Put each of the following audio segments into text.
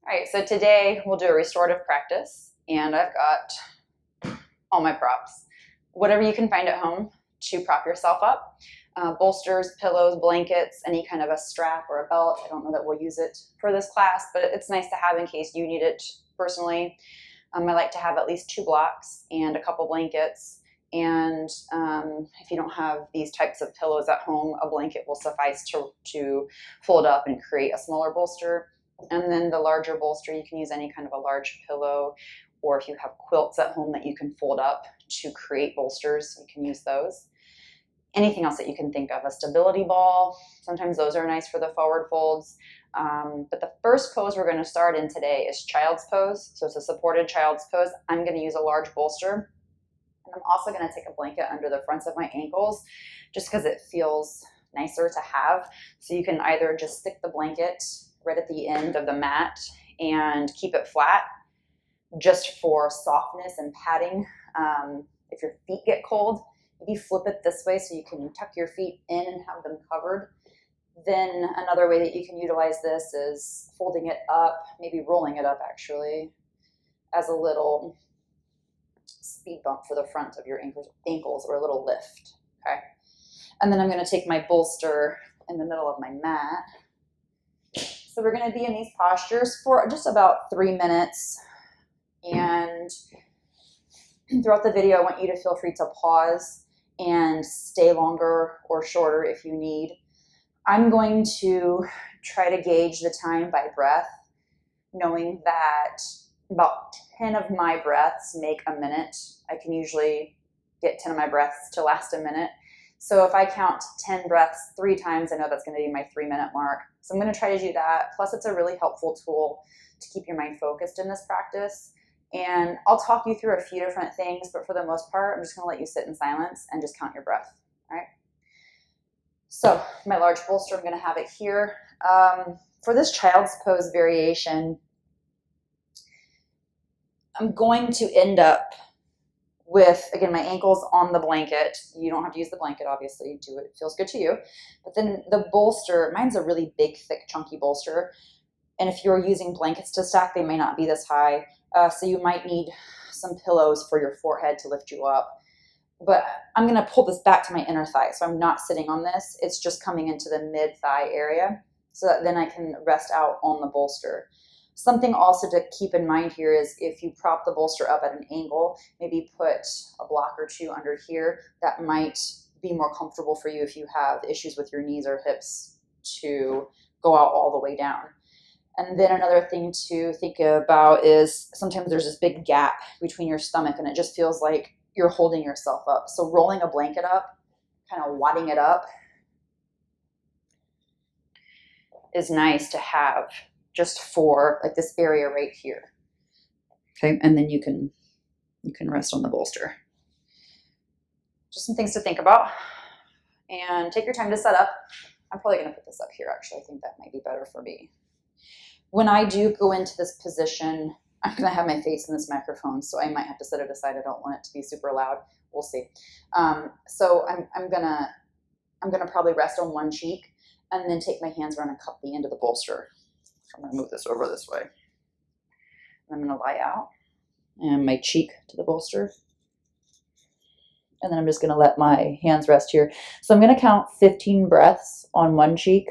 All right, so today we'll do a restorative practice, and I've got all my props. Whatever you can find at home to prop yourself up. Bolsters, pillows, blankets, any kind of a strap or a belt. I don't know that we'll use it for this class, but it's nice to have in case you need it personally. I like to have at least 2 blocks and a couple blankets. And if you don't have these types of pillows at home, a blanket will suffice to fold up and create a smaller bolster. And then the larger bolster, you can use any kind of a large pillow, or if you have quilts at home that you can fold up to create bolsters, you can use those. Anything else that you can think of, a stability ball, sometimes those are nice for the forward folds. But the first pose we're going to start in today is child's pose. So it's a supported child's pose. I'm going to use a large bolster. And I'm also going to take a blanket under the fronts of my ankles just because it feels nicer to have. So you can either just stick the blanket right at the end of the mat and keep it flat just for softness and padding. If your feet get cold, maybe flip it this way so you can tuck your feet in and have them covered. Then another way that you can utilize this is folding it up, maybe rolling it up actually, as a little speed bump for the front of your ankles or a little lift, okay? And then I'm gonna take my bolster in the middle of my mat. So we're gonna be in these postures for just about 3 minutes. And throughout the video, I want you to feel free to pause and stay longer or shorter if you need. I'm going to try to gauge the time by breath, knowing that about 10 of my breaths make a minute. I can usually get 10 of my breaths to last a minute. So if I count 10 breaths 3 times, I know that's going to be my 3-minute mark. So I'm going to try to do that. Plus, it's a really helpful tool to keep your mind focused in this practice. And I'll talk you through a few different things, but for the most part, I'm just going to let you sit in silence and just count your breath. All right. So my large bolster, I'm going to have it here. For this child's pose variation, I'm going to end up with, again, my ankles on the blanket. You don't have to use the blanket, obviously. Do it. It feels good to you. But then the bolster, mine's a really big, thick, chunky bolster. And if you're using blankets to stack, they may not be this high. So you might need some pillows for your forehead to lift you up. But I'm going to pull this back to my inner thigh. So I'm not sitting on this. It's just coming into the mid-thigh area so that then I can rest out on the bolster. Something also to keep in mind here is if you prop the bolster up at an angle, maybe put a block or 2 under here. That might be more comfortable for you if you have issues with your knees or hips to go out all the way down. And then another thing to think about is sometimes there's this big gap between your stomach and it just feels like you're holding yourself up. So rolling a blanket up, kind of wadding it up, is nice to have just for like this area right here. Okay, and then you can rest on the bolster. Just some things to think about. And take your time to set up. I'm probably going to put this up here, actually. I think that might be better for me. When I do go into this position, I'm going to have my face in this microphone, so I might have to set it aside. I don't want it to be super loud. We'll see. So I'm gonna probably rest on one cheek and then take my hands around and cup the end of the bolster. So I'm going to move this over this way. I'm going to lie out and my cheek to the bolster. And then I'm just going to let my hands rest here. So I'm going to count 15 breaths on one cheek.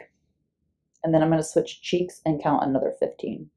And then I'm going to switch cheeks and count another 15.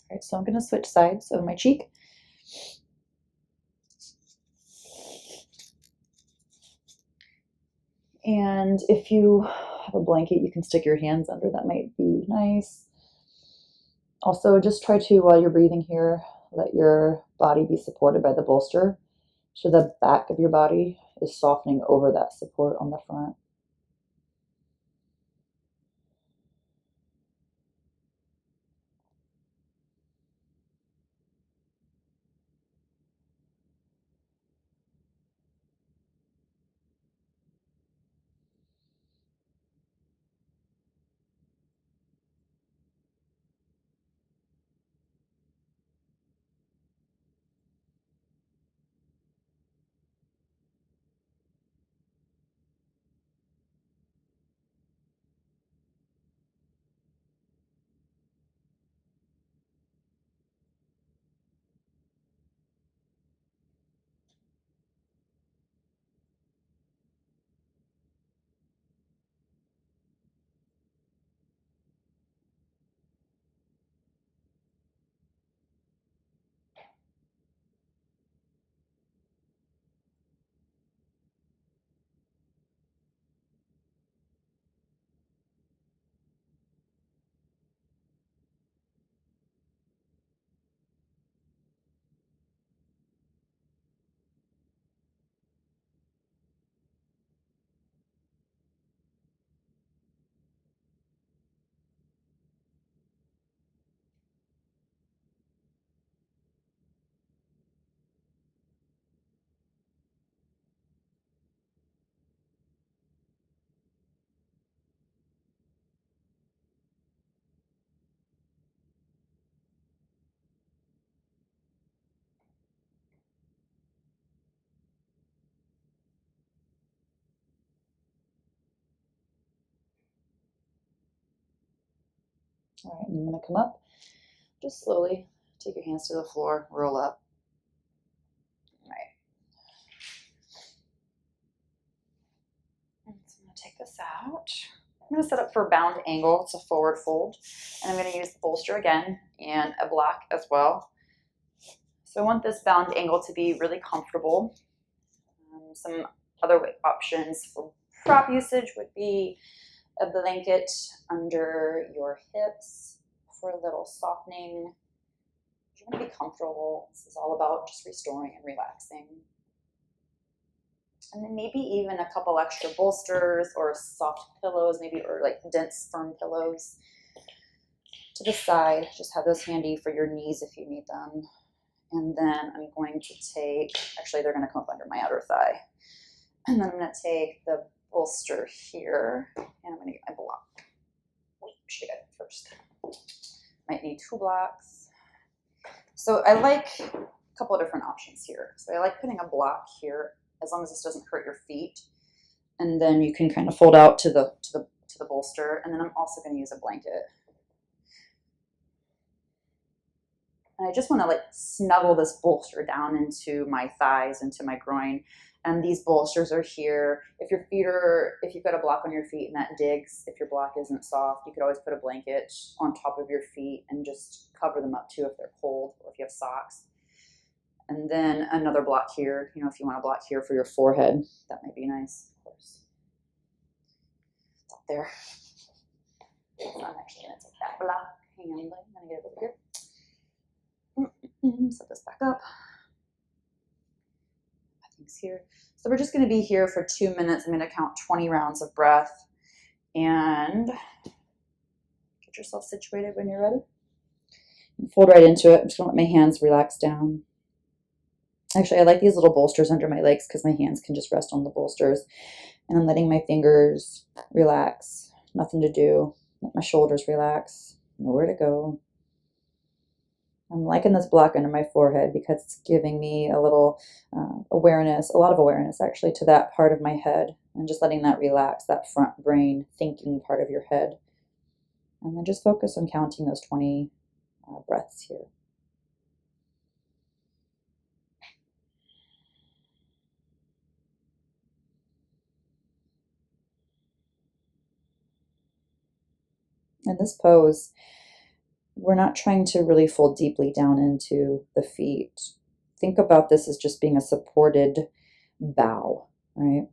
All right, so I'm going to switch sides of my cheek. And if you have a blanket, you can stick your hands under. That might be nice. Also, just try to, while you're breathing here, let your body be supported by the bolster. So the back of your body is softening over that support on the front. All right, and I'm going to come up. Just slowly take your hands to the floor, roll up. All right. And so I'm going to take this out. I'm going to set up for a bound angle. It's a forward fold. And I'm going to use the bolster again and a block as well. So I want this bound angle to be really comfortable. Some other options for prop usage would be a blanket under your hips for a little softening. You want to be comfortable. This is all about just restoring and relaxing. And then maybe even a couple extra bolsters or soft pillows, maybe, or like dense, firm pillows to the side. Just have those handy for your knees if you need them. And then I'm going to take, actually they're going to come up under my outer thigh. And then I'm going to take the bolster here, and I'm going to get my block. Wait, should I get it first? Might need 2 blocks. So I like a couple of different options here. So I like putting a block here, as long as this doesn't hurt your feet. And then you can kind of fold out to the bolster. And then I'm also going to use a blanket. And I just want to like snuggle this bolster down into my thighs, into my groin. And these bolsters are here. If your feet are, if you've got a block on your feet and that digs, if your block isn't soft, you could always put a blanket on top of your feet and just cover them up too if they're cold or if you have socks. And then another block here, you know, if you want a block here for your forehead, that might be nice, of course. It's up there. So I'm actually going to take that block. Hang on, I'm going to get it over here. Set this back up. Things here. So we're just going to be here for 2 minutes. I'm going to count 20 rounds of breath and get yourself situated when you're ready. And fold right into it. I'm just going to let my hands relax down. Actually, I like these little bolsters under my legs because my hands can just rest on the bolsters. And I'm letting my fingers relax. Nothing to do. Let my shoulders relax. Nowhere to go. I'm liking this block under my forehead because it's giving me a little awareness, a lot of awareness actually, to that part of my head, and just letting that relax, that front brain thinking part of your head. And then just focus on counting those 20 breaths here. In this pose, we're not trying to really fold deeply down into the feet. Think about this as just being a supported bow, right?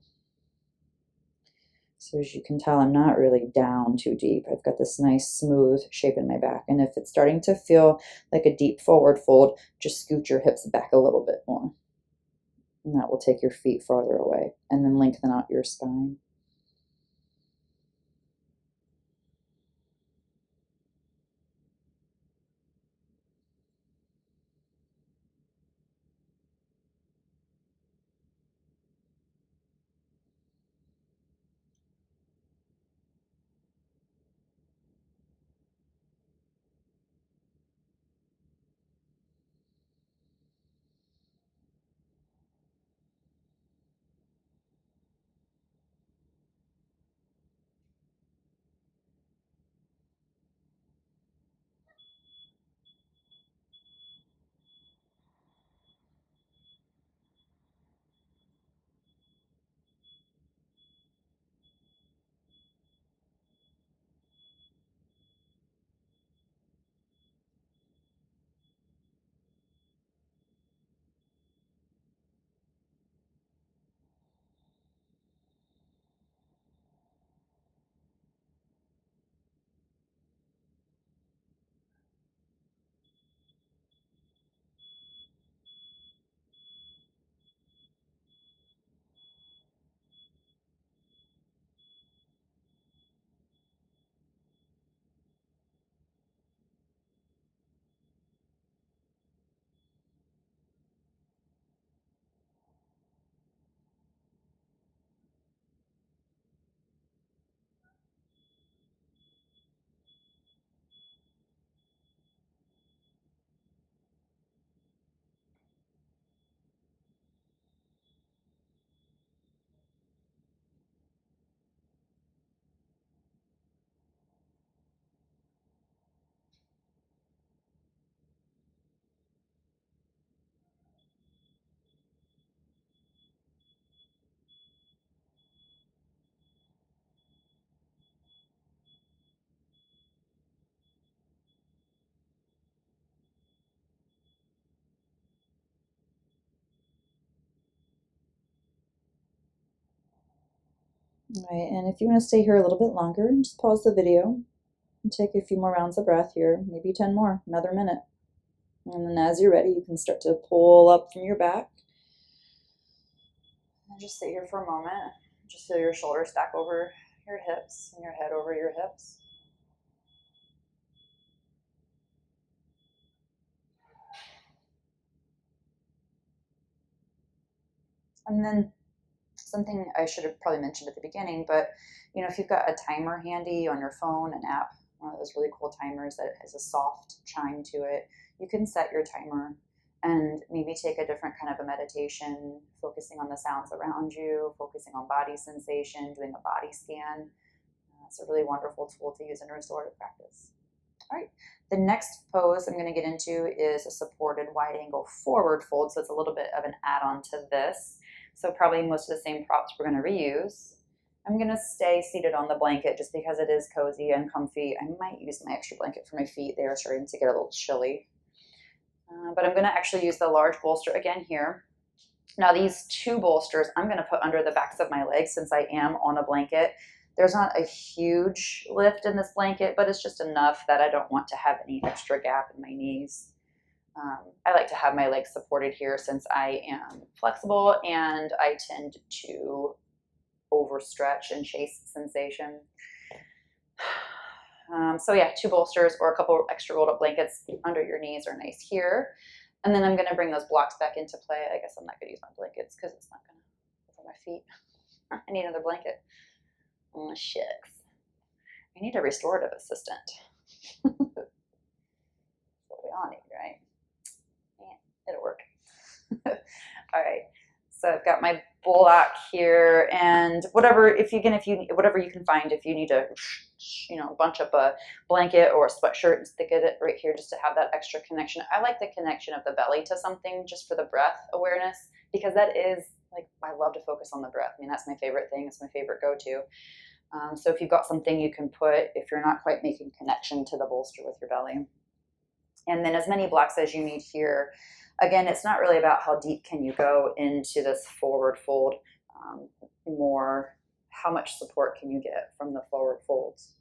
So as you can tell, I'm not really down too deep. I've got this nice smooth shape in my back. And if it's starting to feel like a deep forward fold, just scoot your hips back a little bit more. And that will take your feet farther away. And then lengthen out your spine. All right, and if you want to stay here a little bit longer, just pause the video and take a few more rounds of breath here, maybe 10 more, another minute. And then as you're ready, you can start to pull up from your back. And just sit here for a moment. Just feel your shoulders stack over your hips and your head over your hips. And then something I should have probably mentioned at the beginning, but if you've got a timer handy on your phone, an app, one of those really cool timers that has a soft chime to it, you can set your timer and maybe take a different kind of a meditation, focusing on the sounds around you, focusing on body sensation, doing a body scan. It's a really wonderful tool to use in restorative practice. All right, the next pose I'm going to get into is a supported wide angle forward fold. So it's a little bit of an add-on to this. So probably most of the same props we're going to reuse. I'm going to stay seated on the blanket just because it is cozy and comfy. I might use my extra blanket for my feet. They are starting to get a little chilly. But I'm going to actually use the large bolster again here. Now these two bolsters I'm going to put under the backs of my legs since I am on a blanket. There's not a huge lift in this blanket, but it's just enough that I don't want to have any extra gap in my knees. I like to have my legs supported here since I am flexible and I tend to overstretch and chase sensation. So yeah, two bolsters or a couple extra rolled up blankets under your knees are nice here. And then I'm going to bring those blocks back into play. I guess I'm not going to use my blankets because it's not going to cover my feet. I need another blanket. Oh, shucks. I need a restorative assistant. That's what we all need, right? Yeah, it'll work. All right. So I've got my block here, and whatever you can find. If you need to, bunch up a blanket or a sweatshirt and stick it right here just to have that extra connection. I like the connection of the belly to something just for the breath awareness, because that is I love to focus on the breath. I mean, that's my favorite thing. It's my favorite go-to. So if you've got something you can put, if you're not quite making connection to the bolster with your belly. And then as many blocks as you need here. Again, it's not really about how deep can you go into this forward fold, more how much support can you get from the forward folds.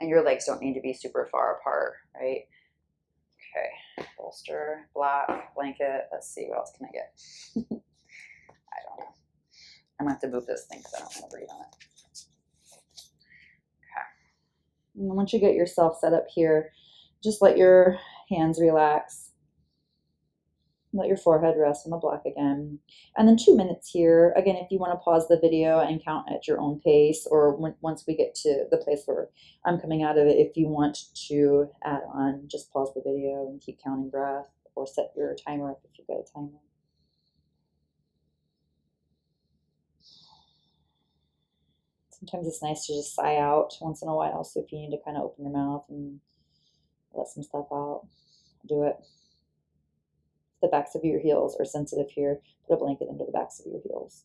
And your legs don't need to be super far apart, right? Okay, bolster, block, blanket. Let's see, what else can I get? I don't know. I'm gonna have to move this thing because I don't want to breathe on it. Okay. And once you get yourself set up here, just let your hands relax. Let your forehead rest on the block again. And then 2 minutes here. Again, if you want to pause the video and count at your own pace, or once we get to the place where I'm coming out of it, if you want to add on, just pause the video and keep counting breath, or set your timer up if you've got a timer. Sometimes it's nice to just sigh out once in a while. So if you need to kind of open your mouth and let some stuff out, do it. If the backs of your heels are sensitive here, put a blanket under the backs of your heels.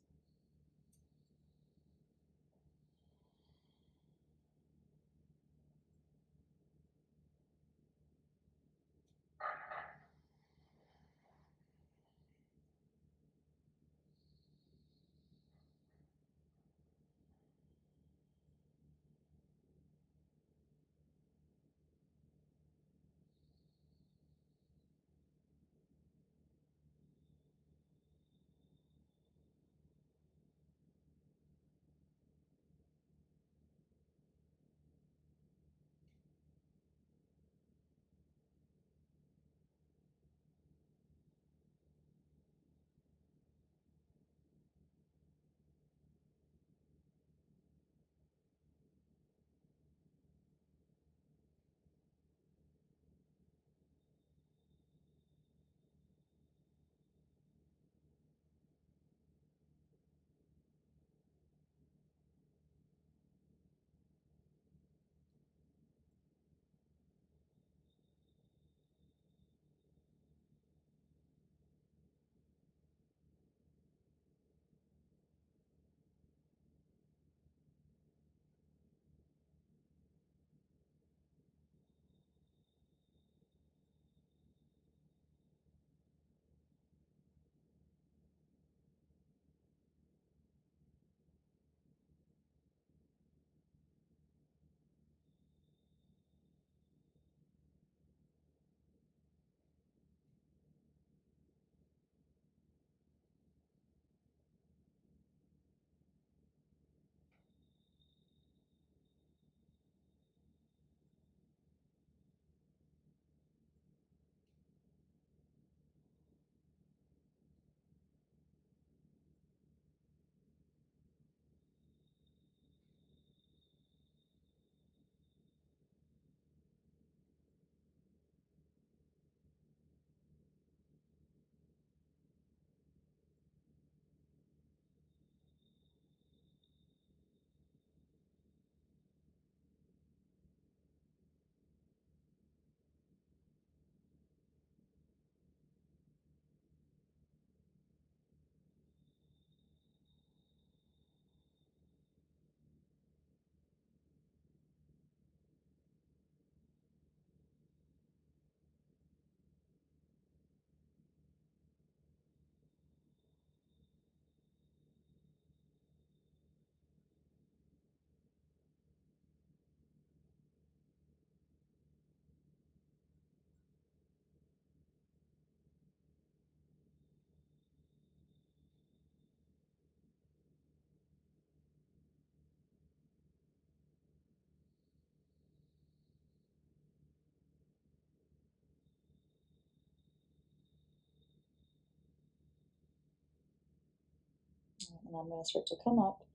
And I'm going to start to come up.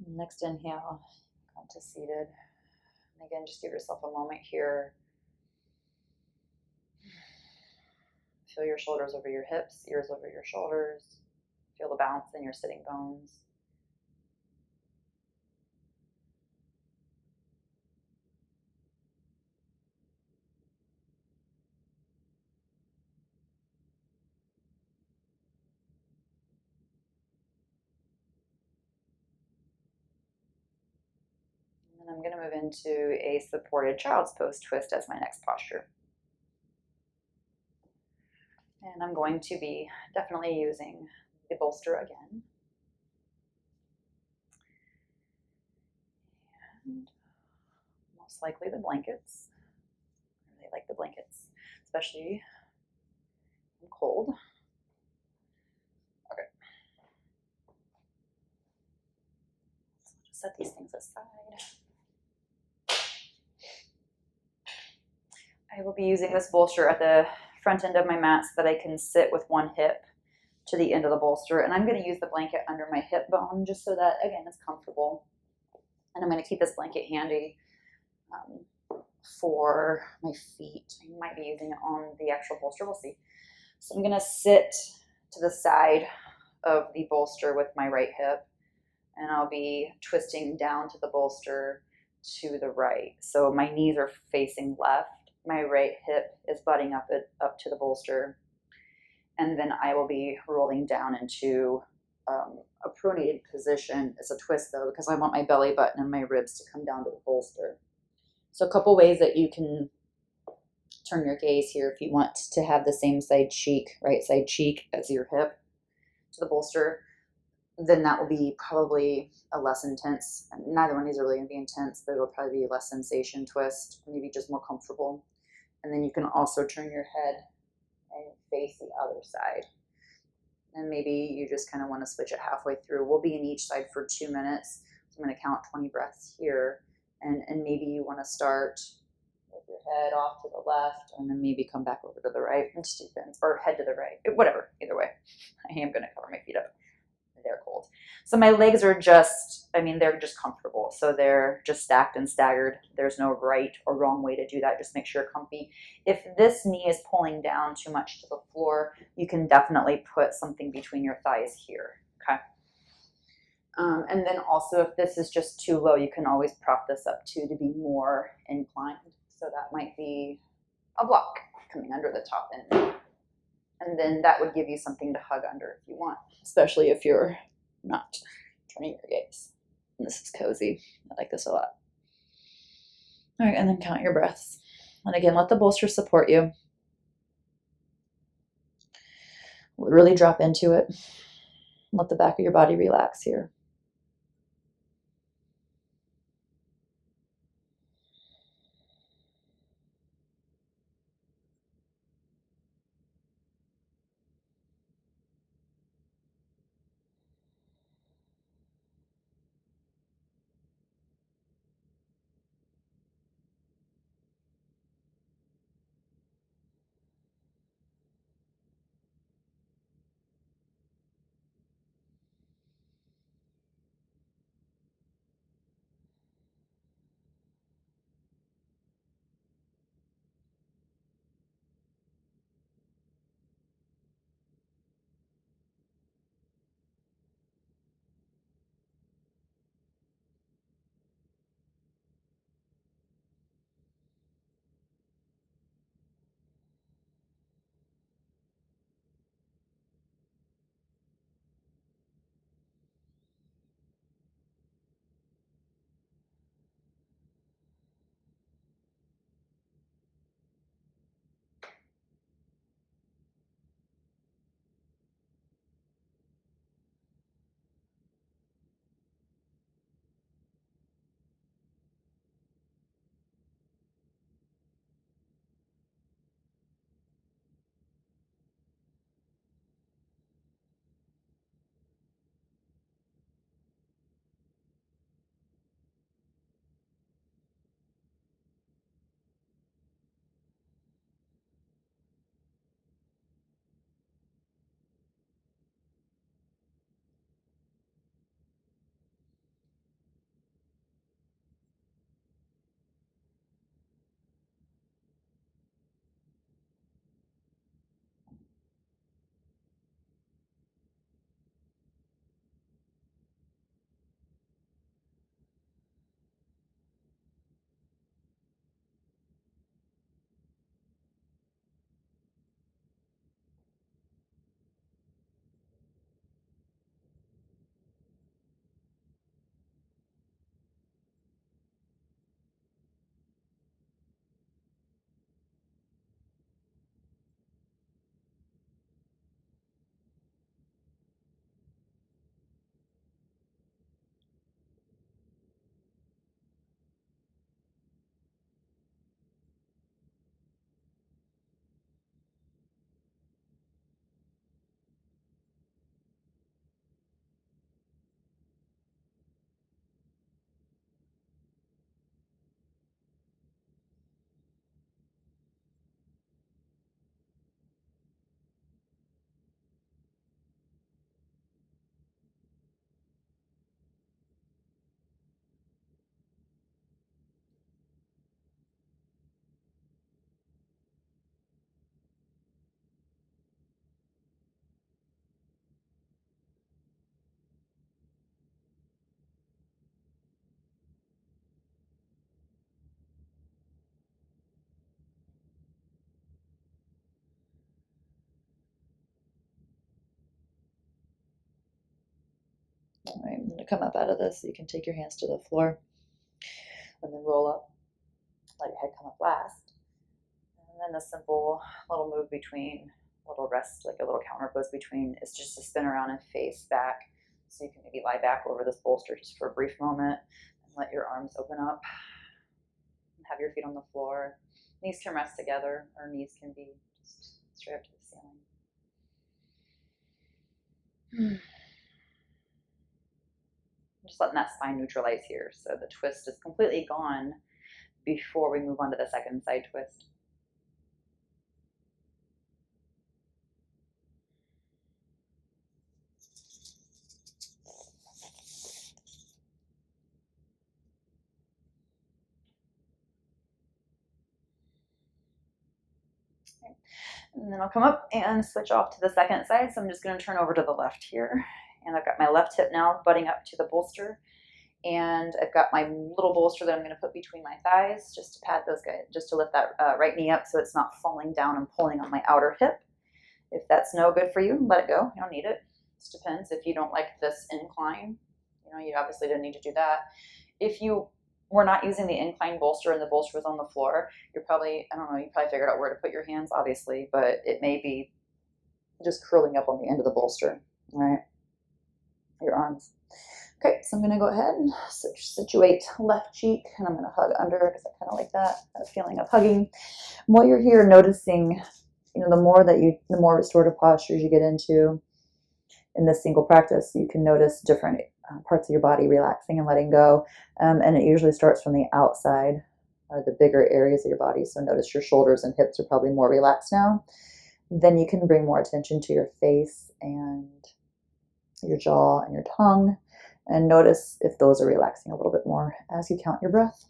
Next inhale, come to seated. And again, just give yourself a moment here. Feel your shoulders over your hips, ears over your shoulders. Feel the bounce in your sitting bones. And I'm going to move into a supported child's pose twist as my next posture. And I'm going to be definitely using the bolster again. And most likely the blankets. I really like the blankets, especially when cold. Okay. So I'll just set these things aside. I will be using this bolster at the front end of my mat so that I can sit with one hip to the end of the bolster. And I'm going to use the blanket under my hip bone just so that, again, it's comfortable. And I'm going to keep this blanket handy for my feet. I might be using it on the actual bolster. We'll see. So I'm going to sit to the side of the bolster with my right hip, and I'll be twisting down to the bolster to the right. So my knees are facing left. My right hip is butting up to the bolster. And then I will be rolling down into a pronated position. It's a twist though, because I want my belly button and my ribs to come down to the bolster. So a couple ways that you can turn your gaze here if you want to have the same side cheek, right side cheek as your hip to the bolster, then that will be probably a less intense. Neither one of these are really going to be intense, but it'll probably be a less sensation twist, maybe just more comfortable. And then you can also turn your head and face the other side. And maybe you just kind of want to switch it halfway through. We'll be in each side for 2 minutes. So I'm going to count 20 breaths here. And maybe you want to start with your head off to the left and then maybe come back over to the right. It just depends. Or head to the right. Whatever. Either way. I am going to cover my feet up. They're cold. So my legs are just, they're just comfortable. So they're just stacked and staggered. There's no right or wrong way to do that. Just make sure you're comfy. If this knee is pulling down too much to the floor, you can definitely put something between your thighs here. Okay. And then also if this is just too low, you can always prop this up too to be more inclined. So that might be a block coming under the top end. And then that would give you something to hug under if you want, especially if you're not turning your gaze. And this is cozy. I like this a lot. All right, and then count your breaths. And again, let the bolster support you. Really drop into it. Let the back of your body relax here. All right, I'm going to come up out of this. So you can take your hands to the floor and then roll up. Let your head come up last. And then a simple little move between, little rest, like a little counter pose between, is just to spin around and face back. So you can maybe lie back over this bolster just for a brief moment and let your arms open up. And have your feet on the floor. Knees can rest together, or knees can be just straight up to the ceiling. Just letting that spine neutralize here. So the twist is completely gone before we move on to the second side twist. And then I'll come up and switch off to the second side. So I'm just going to turn over to the left here. And I've got my left hip now butting up to the bolster. And I've got my little bolster that I'm going to put between my thighs just to pad those guys, just to lift that right knee up so it's not falling down and pulling on my outer hip. If that's no good for you, let it go. You don't need it. It just depends. If you don't like this incline, you obviously didn't need to do that. If you were not using the incline bolster and the bolster was on the floor, you're probably, I don't know, you probably figured out where to put your hands, obviously, but it may be just curling up on the end of the bolster, right? Your arms. Okay, so I'm going to go ahead and situate left cheek, and I'm going to hug under because I kind of like that feeling of hugging. While you're here, noticing, the more restorative postures you get into in this single practice, you can notice different parts of your body relaxing and letting go, and it usually starts from the outside, the bigger areas of your body. So notice your shoulders and hips are probably more relaxed now. Then you can bring more attention to your face and your jaw and your tongue, and notice if those are relaxing a little bit more as you count your breath.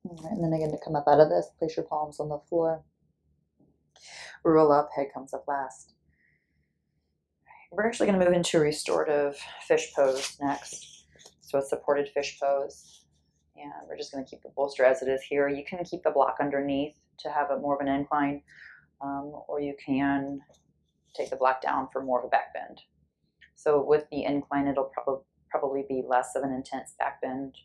All right, and then again, to come up out of this, place your palms on the floor. Roll up, head comes up last. We're actually going to move into restorative fish pose next. So a supported fish pose. And we're just going to keep the bolster as it is here. You can keep the block underneath to have a more of an incline, or you can take the block down for more of a back bend. So with the incline, it'll probably be less of an intense back bend.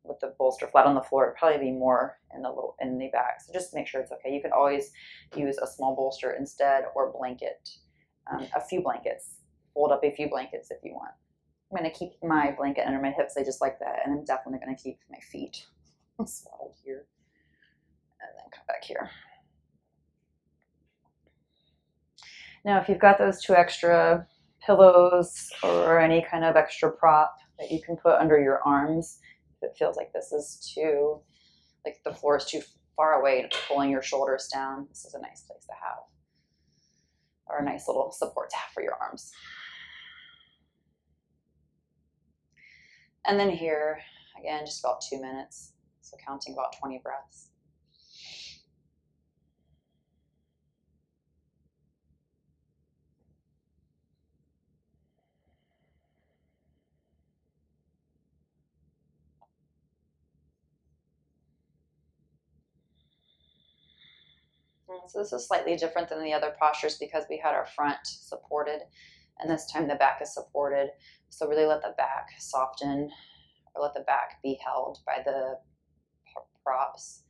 With the bolster flat on the floor, it'll probably be more in the back. So just make sure it's okay. You can always use a small bolster instead, or blanket, a few blankets. Fold up a few blankets if you want. I'm going to keep my blanket under my hips. I just like that, and I'm definitely going to keep my feet swaddled here, and then come back here. Now, if you've got those 2 extra pillows or any kind of extra prop that you can put under your arms, if it feels like this is too, like the floor is too far away and it's pulling your shoulders down, this is a nice place to have, or a nice little support to have for your arms. And then here, again, just about 2 minutes, so counting about 20 breaths. So this is slightly different than the other postures because we had our front supported, and this time the back is supported. So really let the back soften, or let the back be held by the props,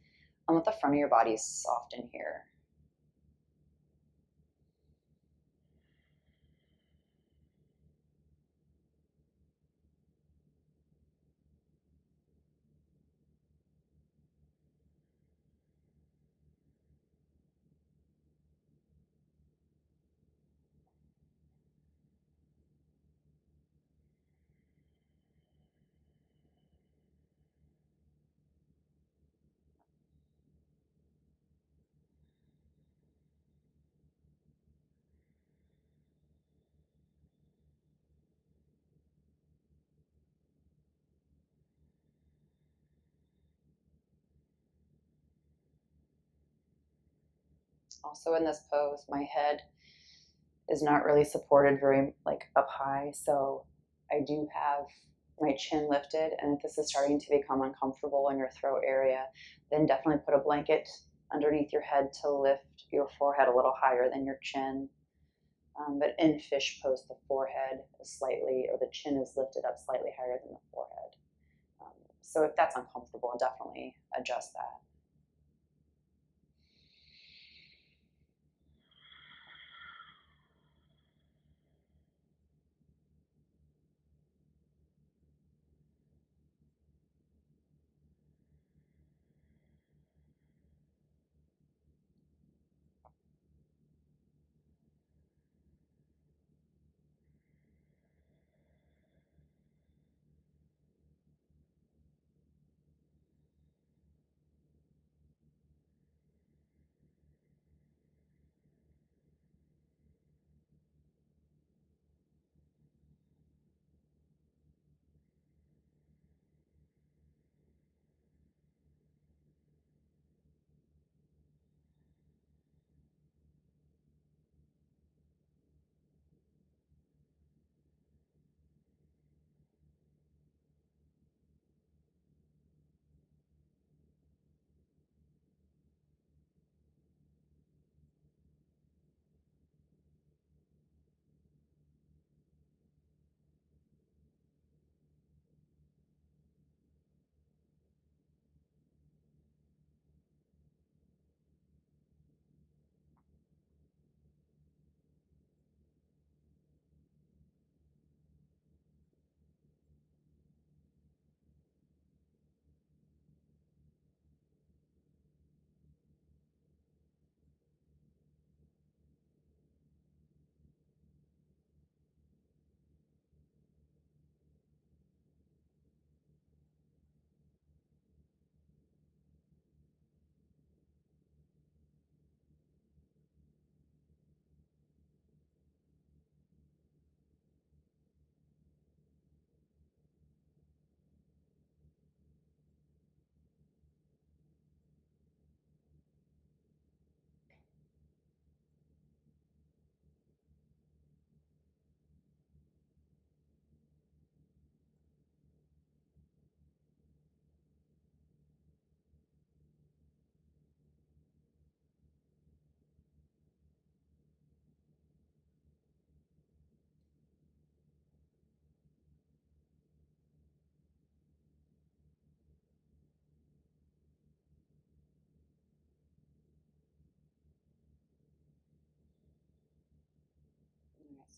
and let the front of your body soften here. Also in this pose, my head is not really supported very up high, so I do have my chin lifted, and if this is starting to become uncomfortable in your throat area, then definitely put a blanket underneath your head to lift your forehead a little higher than your chin. But in fish pose, the forehead is slightly, or the chin is lifted up slightly higher than the forehead. So if that's uncomfortable, definitely adjust that.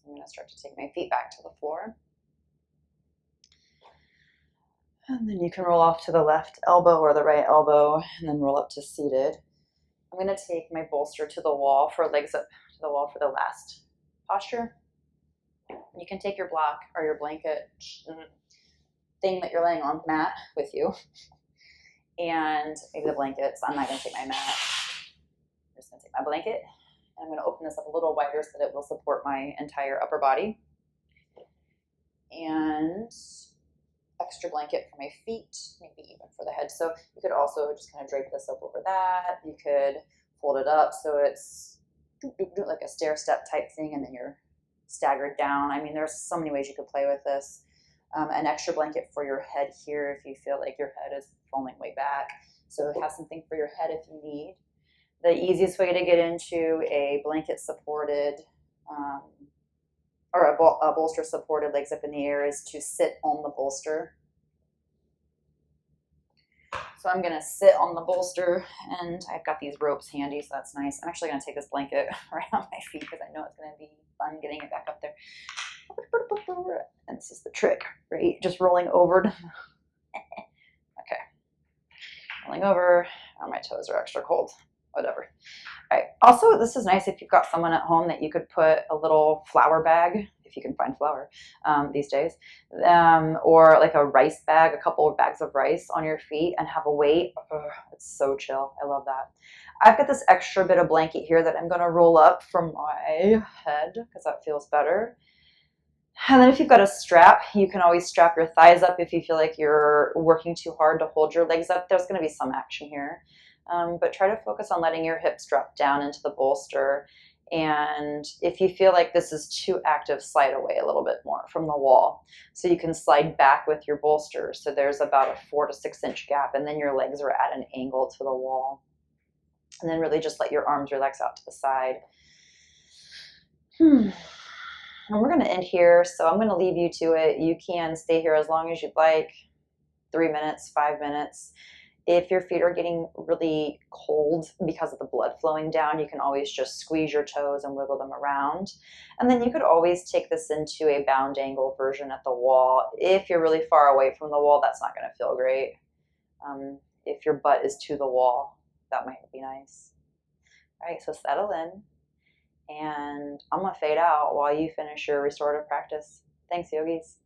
I'm going to start to take my feet back to the floor. And then you can roll off to the left elbow or the right elbow and then roll up to seated. I'm going to take my bolster to the wall for legs up to the wall for the last posture. You can take your block or your blanket thing that you're laying on, mat, with you. And maybe the blankets. I'm not going to take my mat. I'm just going to take my blanket. And I'm going to open this up a little wider so that it will support my entire upper body. And extra blanket for my feet, maybe even for the head. So you could also just kind of drape this up over that. You could fold it up so it's like a stair step type thing, and then you're staggered down. I mean, there's so many ways you could play with this. An extra blanket for your head here if you feel like your head is falling way back. So have something for your head if you need. The easiest way to get into a blanket supported or a bolster supported legs up in the air is to sit on the bolster. So I'm going to sit on the bolster, and I've got these ropes handy, so that's nice. I'm actually going to take this blanket around my feet because I know it's going to be fun getting it back up there. And this is the trick, right? Just rolling over. Okay. Rolling over. Oh, my toes are extra cold. Whatever. All right. Also, this is nice if you've got someone at home that you could put a little flour bag, if you can find flour these days, or like a rice bag, a couple of bags of rice on your feet and have a weight. Ugh, it's so chill. I love that. I've got this extra bit of blanket here that I'm going to roll up from my head because that feels better. And then if you've got a strap, you can always strap your thighs up if you feel like you're working too hard to hold your legs up. There's going to be some action here. But try to focus on letting your hips drop down into the bolster. And if you feel like this is too active, slide away a little bit more from the wall. So you can slide back with your bolster. So there's about a 4 to 6 inch gap, and then your legs are at an angle to the wall. And then really just let your arms relax out to the side. And we're going to end here, so I'm going to leave you to it. You can stay here as long as you'd like, 3 minutes, 5 minutes. If your feet are getting really cold because of the blood flowing down, you can always just squeeze your toes and wiggle them around. And then you could always take this into a bound angle version at the wall. If you're really far away from the wall, that's not going to feel great. If your butt is to the wall, that might be nice. All right, so settle in. And I'm going to fade out while you finish your restorative practice. Thanks, yogis.